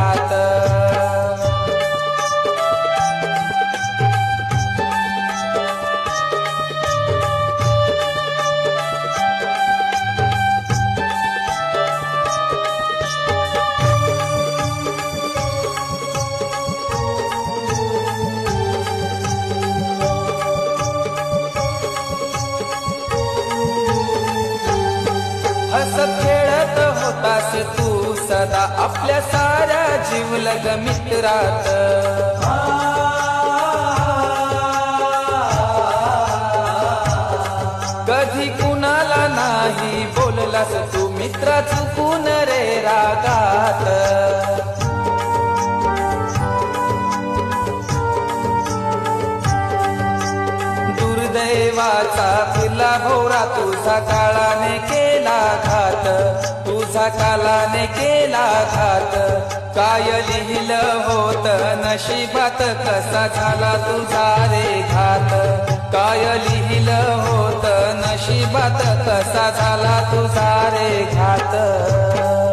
घात. हसत खेळत होतास तू सदा आपल्या साऱ्या जीवलग मित्रात. कधी कुणाला नाही बोललास तू मित्रा चुकून रे रागात. दुर्दैवाचा फिरला भोवरा तुझा काळाने केला घात. तुझा कालाने केला घात. काय लिहिलं होत नशिबात कसा झाला तुझा रे घात. काय लिहिलं होत नशिबात कसा झाला तुझा रे घात.